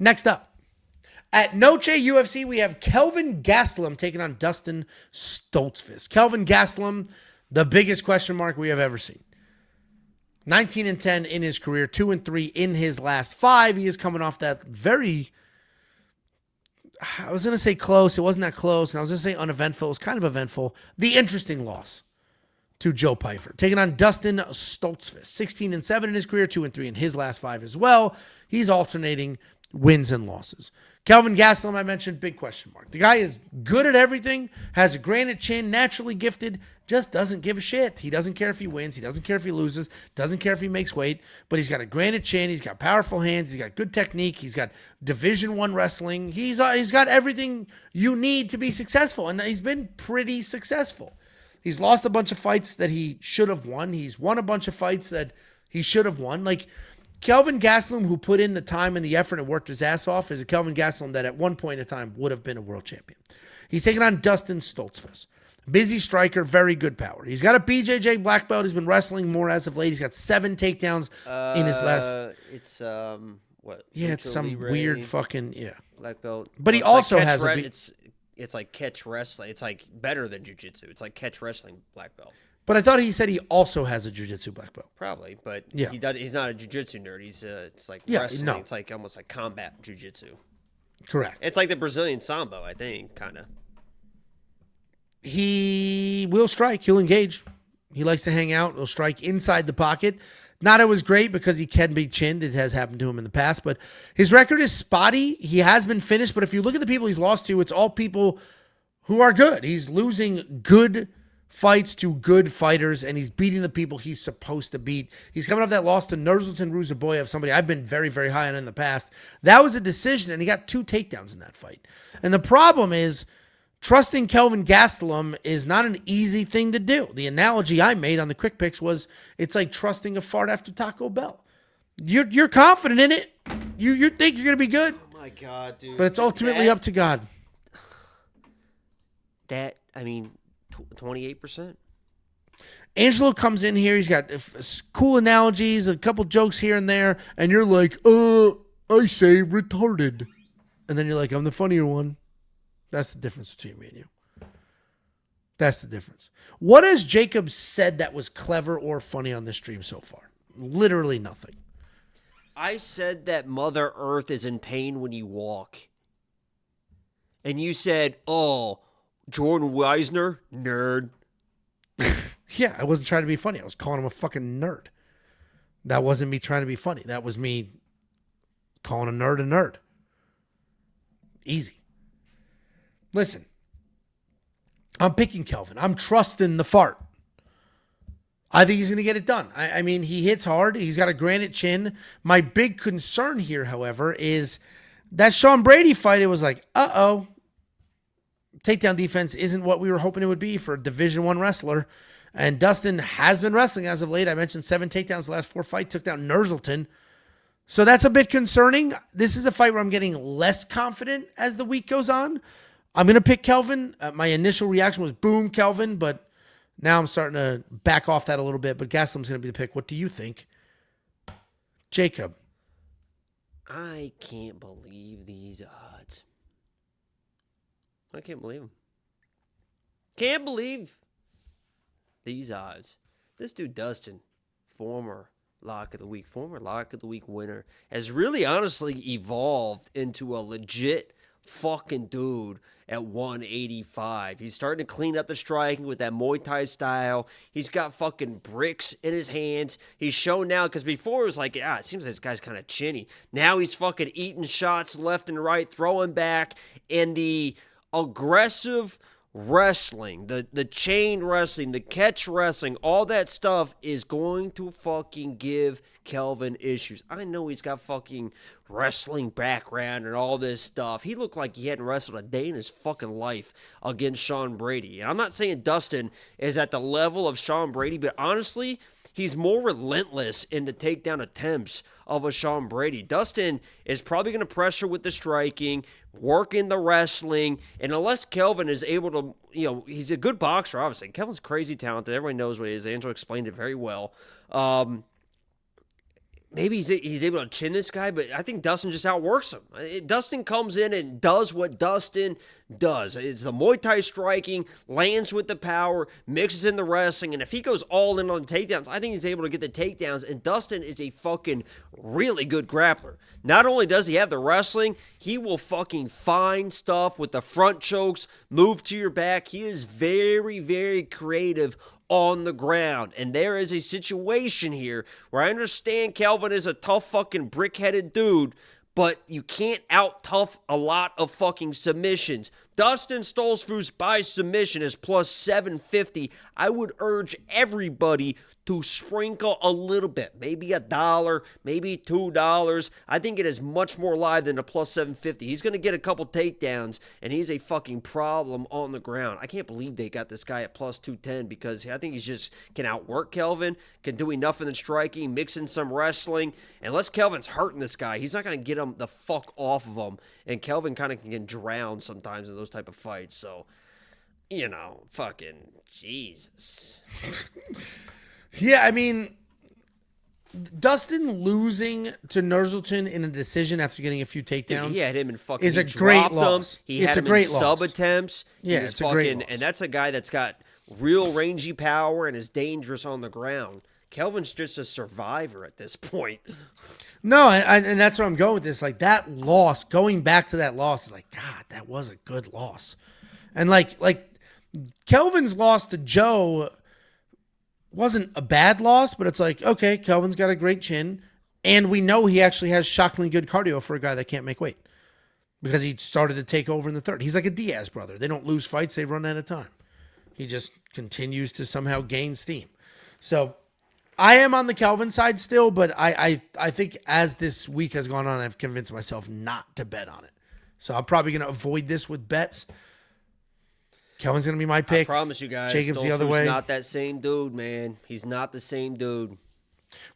Next up, at Noche UFC, we have Kelvin Gastelum taking on Dustin Stoltzfus. Kelvin Gastelum, the biggest question mark we have ever seen. 19-10 in his career, 2-3 in his last 5. He is coming off that I was going to say close. It wasn't that close. And I was going to say uneventful. It was kind of eventful. The interesting loss to Joe Pyfer. Taking on Dustin Stoltzfus. 16-7 in his career, 2-3 in his last 5 as well. He's alternating wins and losses. Kelvin Gastelum, I mentioned, big question mark. The guy is good at everything, has a granite chin, naturally gifted, just doesn't give a shit. He doesn't care if he wins. He doesn't care if he loses. Doesn't care if he makes weight. But he's got a granite chin. He's got powerful hands. He's got good technique. He's got Division I wrestling. He's got everything you need to be successful. And he's been pretty successful. He's lost a bunch of fights that he should have won. He's won a bunch of fights that he should have won. Like, Kelvin Gastelum, who put in the time and the effort and worked his ass off, is a Kelvin Gastelum that at one point in time would have been a world champion. He's taking on Dustin Stoltzfus. Busy striker, very good power. He's got a BJJ black belt. He's been wrestling more as of late. He's got 7 takedowns in his last... It's, what? Yeah, it's some Libre, weird fucking... Yeah. Black belt. But he also has a... It's like catch wrestling. It's like better than jiu-jitsu. It's like catch wrestling black belt. But I thought he said he also has a jiu-jitsu black belt. Probably, but yeah. He's not a jiu-jitsu nerd. He's it's like wrestling. No. It's like almost like combat jiu-jitsu. Correct. It's like the Brazilian Sambo, I think, kind of. He will strike. He'll engage. He likes to hang out. He'll strike inside the pocket. Not always great because he can be chinned. It has happened to him in the past, but his record is spotty. He has been finished, but if you look at the people he's lost to, it's all people who are good. He's losing good fights to good fighters, and he's beating the people he's supposed to beat. He's coming off that loss to Nursultan Ruzaboyev, somebody I've been very, very high on in the past. That was a decision, and he got 2 takedowns in that fight. And the problem is, trusting Kelvin Gastelum is not an easy thing to do. The analogy I made on the quick picks was it's like trusting a fart after Taco Bell. You're confident in it. You think you're going to be good. Oh, my God, dude. But it's ultimately up to God. 28%? Angelo comes in here. He's got cool analogies, a couple jokes here and there. And you're like, I say retarded. And then you're like, I'm the funnier one. That's the difference between me and you. That's the difference. What has Jacob said that was clever or funny on this stream so far? Literally nothing. I said that Mother Earth is in pain when you walk. And you said, oh, Jordan Weisner, nerd. Yeah, I wasn't trying to be funny. I was calling him a fucking nerd. That wasn't me trying to be funny. That was me calling a nerd. Easy. Listen, I'm picking Kelvin. I'm trusting the fart. I think he's going to get it done. I mean, he hits hard. He's got a granite chin. My big concern here, however, is that Sean Brady fight. It was like, uh-oh. Takedown defense isn't what we were hoping it would be for a Division I wrestler. And Dustin has been wrestling as of late. I mentioned 7 takedowns the last 4 fights. Took down Nursultan. So that's a bit concerning. This is a fight where I'm getting less confident as the week goes on. I'm going to pick Kelvin. My initial reaction was boom, Kelvin, but now I'm starting to back off that a little bit. But Gastelum's going to be the pick. What do you think? Jacob. I can't believe these odds. I can't believe them. Can't believe these odds. This dude, Dustin, former Lock of the Week winner, has really honestly evolved into a legit fucking dude at 185. He's starting to clean up the striking with that Muay Thai style. He's got fucking bricks in his hands. He's shown now, because before it was like, it seems like this guy's kind of chinny. Now he's fucking eating shots left and right, throwing back, and the aggressive wrestling, the chain wrestling, the catch wrestling, all that stuff is going to fucking give Kelvin issues. I know he's got fucking wrestling background and all this stuff. He looked like he hadn't wrestled a day in his fucking life against Sean Brady. And I'm not saying Dustin is at the level of Sean Brady, but honestly, he's more relentless in the takedown attempts of a Sean Brady. Dustin is probably going to pressure with the striking, work in the wrestling, and unless Kelvin is able to, he's a good boxer, obviously. Kelvin's crazy talented. Everybody knows what he is. Angelo explained it very well. maybe he's able to chin this guy, but I think Dustin just outworks him. Dustin comes in and does what Dustin does. It's the Muay Thai striking, lands with the power, mixes in the wrestling, and if he goes all in on the takedowns, I think he's able to get the takedowns, and Dustin is a fucking really good grappler. Not only does he have the wrestling, he will fucking find stuff with the front chokes, move to your back. He is very, very creative on the ground. And there is a situation here where I understand Kelvin is a tough fucking brick-headed dude, but you can't out-tough a lot of fucking submissions. Dustin Stoltzfus by submission is plus 750. I would urge everybody to sprinkle a little bit, maybe $1, maybe $2. I think it is much more live than a plus 750. He's going to get a couple takedowns, and he's a fucking problem on the ground. I can't believe they got this guy at plus 210 because I think he's just can outwork Kelvin, can do enough in the striking, mix in some wrestling. Unless Kelvin's hurting this guy, he's not going to get him the fuck off of him, and Kelvin kind of can drown sometimes in those type of fights. So, fucking Jesus. Yeah, I mean, Dustin losing to Nursultan in a decision after getting a few takedowns. He had him in fucking. Is a great loss. He had him in sub attempts. Yeah, it's a great loss. And that's a guy that's got real rangy power and is dangerous on the ground. Kelvin's just a survivor at this point. No, and that's where I'm going with this. Like, that loss, going back to that loss, is like, God, that was a good loss. And like Kelvin's loss to Joe wasn't a bad loss, but it's like, okay, Kelvin's got a great chin, and we know he actually has shockingly good cardio for a guy that can't make weight because he started to take over in the third. He's like a Diaz brother. They don't lose fights. They run out of time. He just continues to somehow gain steam. So I am on the Kelvin side still, but I think as this week has gone on, I've convinced myself not to bet on it. So I'm probably going to avoid this with bets. Kelvin's going to be my pick. I promise you guys. Jacob's the other way. He's not that same dude, man. He's not the same dude.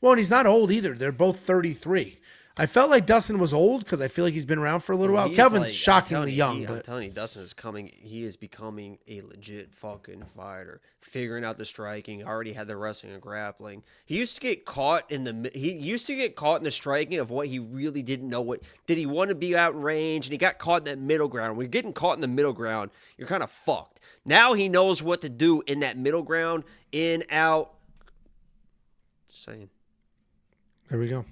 Well, and he's not old either. They're both 33. I felt like Dustin was old because I feel like he's been around for a little while. Kelvin's shockingly young. I'm telling you, Dustin is coming. He is becoming a legit fucking fighter. Figuring out the striking. Already had the wrestling and grappling. He used to get caught in the striking of what he really didn't know. What did he want to be out in range? And he got caught in that middle ground. When you're getting caught in the middle ground, you're kind of fucked. Now he knows what to do in that middle ground. In, out. Just saying. There we go.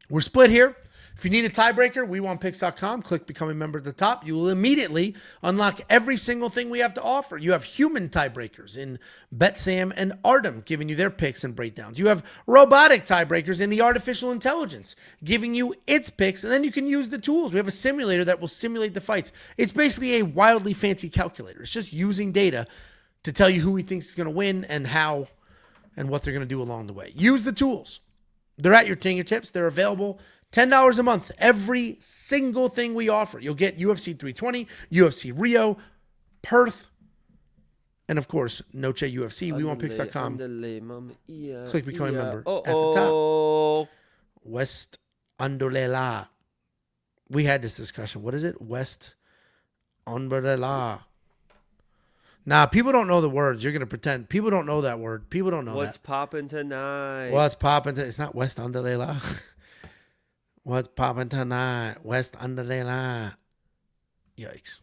We're split here. If you need a tiebreaker, WeWantPicks.com. Click Become a Member at the top. You will immediately unlock every single thing we have to offer. You have human tiebreakers in BetSam and Artem giving you their picks and breakdowns. You have robotic tiebreakers in the artificial intelligence giving you its picks, and then you can use the tools. We have a simulator that will simulate the fights. It's basically a wildly fancy calculator. It's just using data to tell you who he thinks is going to win and how and what they're going to do along the way. Use the tools. They're at your fingertips. They're available $10 a month. Every single thing we offer. You'll get UFC 320, UFC Rio, Perth, and of course, Noche UFC. WeWantPicks.com. Click Become a Member at the top. West Andolela. We had this discussion. What is it? West Andolela. Nah, people don't know the words. You're going to pretend. People don't know that word. People don't know What's poppin' tonight? What's poppin' tonight? It's not West Underlela. What's poppin' tonight? West Underlela. Yikes.